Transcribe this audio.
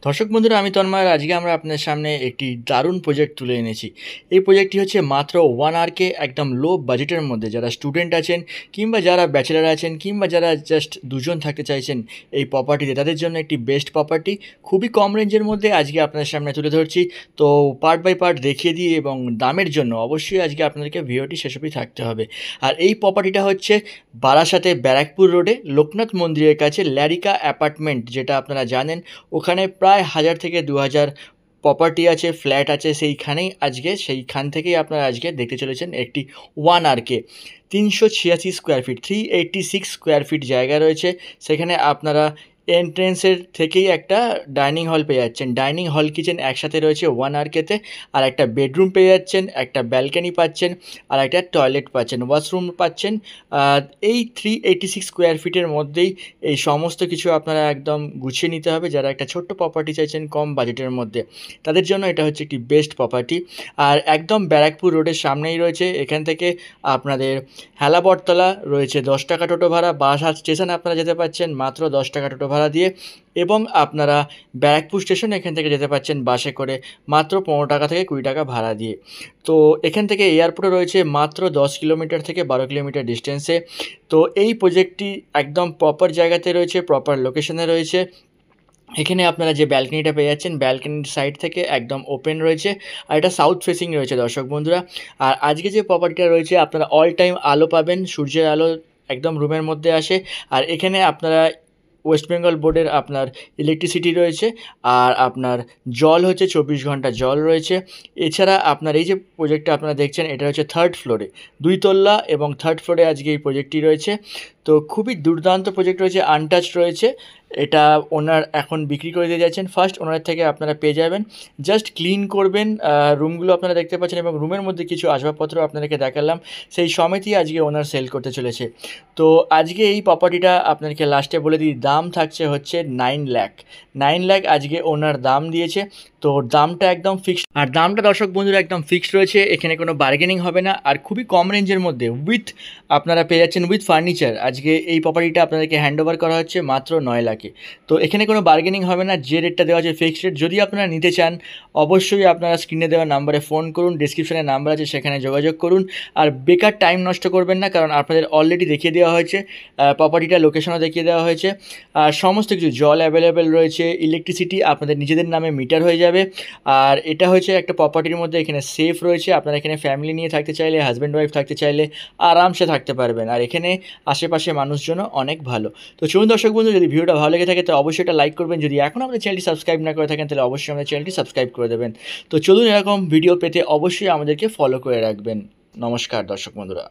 দর্শক বন্ধুরা, আমি তন্ময়। আজকে আমরা আপনাদের সামনে একটি দারুণ প্রজেক্ট তুলে এনেছি। এই প্রজেক্টটি হচ্ছে মাত্র 1 আওয়ারকে একদম লো বাজেটের মধ্যে যারা স্টুডেন্ট আছেন কিংবা যারা ব্যাচেলার আছেন কিংবা যারা জাস্ট দুজন থাকতে চাইছেন এই প্রপার্টিতে, তাদের জন্য একটি বেস্ট প্রপার্টি। খুবই কম রেঞ্জের মধ্যে আজকে আপনাদের সামনে তুলে ধরছি। তো পার্ট বাই পার্ট দেখিয়ে দিয়ে এবং দামের জন্য অবশ্যই আজকে আপনাদেরকে ভিডিওটি শেষ অবধি থাকতে হবে। আর এই প্রপার্টিটা হচ্ছে বারাসাতে ব্যারাকপুর রোডে লোকনাথ মন্দিরের কাছে ল্যারিকা অ্যাপার্টমেন্ট, যেটা আপনারা জানেন। ওখানে প্রায় 1000 থেকে 2000 প্রপার্টি আছে, ফ্ল্যাট আছে। সেইখান থেকেই আপনারা আজকে দেখতে চলেছেন একটি 1 আরকে 386 স্কোয়ার ফিট, 386 স্কোয়ার ফিট জায়গা রয়েছে। সেখানে আপনারা এন্ট্রেন্সের থেকেই একটা ডাইনিং হল পেয়ে যাচ্ছেন। ডাইনিং হল কিচেন একসাথে রয়েছে 1 আরকেতে। আর একটা বেডরুম পেয়ে যাচ্ছেন, একটা ব্যালকনি পাচ্ছেন, আর একটা টয়লেট পাচ্ছেন, ওয়াশরুম পাচ্ছেন। এই 386 স্কোয়ার ফিটের মধ্যেই এই সমস্ত কিছু আপনারা একদম গুছিয়ে নিতে হবে। যারা একটা ছোট্ট প্রপার্টি চাইছেন কম বাজেটের মধ্যে, তাদের জন্য এটা হচ্ছে একটি বেস্ট প্রপার্টি। আর একদম ব্যারাকপুর রোডের সামনেই রয়েছে। এখান থেকে আপনাদের হেলা বটতলা রয়েছে 10 টাকা টোটো ভাড়া। বাসহাট স্টেশন আপনারা যেতে পারছেন মাত্র 10 টাকা টোটো ভাড়া দিয়ে। এবং আপনারা ব্যারাকপুর স্টেশন এখান থেকে যেতে পারছেন বাসে করে মাত্র 15 টাকা থেকে 20 টাকা ভাড়া দিয়ে। তো এখান থেকে এয়ারপোর্টও রয়েছে মাত্র 10 কিলোমিটার থেকে 12 কিলোমিটার ডিস্টেন্সে। তো এই প্রজেক্টটি একদম প্রপার জায়গাতে রয়েছে, প্রপার লোকেশনে রয়েছে। এখানে আপনারা যে ব্যালকনিটা পেয়ে যাচ্ছেন, ব্যালকনির সাইড থেকে একদম ওপেন রয়েছে। আর এটা সাউথ ফেসিং রয়েছে দর্শক বন্ধুরা। আর আজকে যে প্রপার্টিটা রয়েছে, আপনারা অল টাইম আলো পাবেন, সূর্যের আলো একদম রুমের মধ্যে আসে। আর এখানে আপনারা ওয়েস্ট বেঙ্গল বোর্ডের আপনার ইলেকট্রিসিটি রয়েছে। আর আপনার জল হচ্ছে 24 ঘন্টা জল রয়েছে। এছাড়া আপনার এই যে প্রজেক্টটা আপনারা দেখছেন, এটা হচ্ছে 3rd ফ্লোরে, 2 তল্লা এবং 3rd ফ্লোরে আজকে এই প্রজেক্টটি রয়েছে। তো খুবই দুর্দান্ত প্রজেক্ট রয়েছে, আনটাচড রয়েছে। এটা ওনার এখন বিক্রি করে দিয়ে যাচ্ছেন। ফার্স্ট ওনার থেকে আপনারা পেয়ে যাবেন, জাস্ট ক্লিন করবেন। রুমগুলো আপনারা দেখতে পাচ্ছেন এবং রুমের মধ্যে কিছু আসবাবপত্র আপনাদেরকে দেখালাম, সেই সমেতই আজকে ওনার সেল করতে চলেছে। তো আজকে এই প্রপার্টিটা আপনাদেরকে লাস্টে বলে দিই, দাম থাকছে হচ্ছে 9 লাখ। 9 লাখ আজকে ওনার দাম দিয়েছে। তো দামটা একদম ফিক্সড। আর দামটা দর্শক বন্ধুরা একদম ফিক্সড রয়েছে, এখানে কোনো বার্গেনিং হবে না। আর খুবই কম রেঞ্জের মধ্যে আপনারা পেয়ে যাচ্ছেন উইথ ফার্নিচার। আজকে এই প্রপার্টিটা আপনাদেরকে হ্যান্ড ওভার করা হচ্ছে মাত্র 9 লাখে। তো এখানে কোনো বার্গেনিং হবে না, যে রেটটা দেওয়া আছে ফিক্সড রেট। যদি আপনারা নিতে চান, অবশ্যই আপনারা স্ক্রিনে দেওয়া নাম্বারে ফোন করুন, ডিসক্রিপশনে নাম্বার আছে সেখানে যোগাযোগ করুন। আর বেকার টাইম নষ্ট করবেন না, কারণ আপনাদের অলরেডি দেখিয়ে দেওয়া হয়েছে, প্রপার্টিটার লোকেশনও দেখিয়ে দেওয়া হয়েছে। আর সমস্ত কিছু জল অ্যাভেলেবেল রয়েছে, ইলেকট্রিসিটি আপনাদের নিজেদের নামে মিটার হয়ে যাবে। আর এটা হচ্ছে একটা প্রপার্টির মধ্যে এখানে সেফ রয়েছে। আপনারা এখানে ফ্যামিলি নিয়ে থাকতে চাইলে, হাজব্যান্ড ওয়াইফ থাকতে চাইলে আরামসে থাকতে পারবেন। আর এখানে আশেপাশে মানুষজনও অনেক ভালো। তো চলুন দর্শক বন্ধু, যদি ভিডিওটা ভালো লেগে থাকে তো অবশ্যই এটা লাইক করবেন। যদি এখন আমাদের চ্যানেলটি সাবস্ক্রাইব না করে থাকেন, তাহলে অবশ্যই আমাদের চ্যানেলটি সাবস্ক্রাইব করে দেবেন। তো চলুন, এরকম ভিডিও পেতে অবশ্যই আমাদেরকে ফলো করে রাখবেন। নমস্কার দর্শক বন্ধুরা।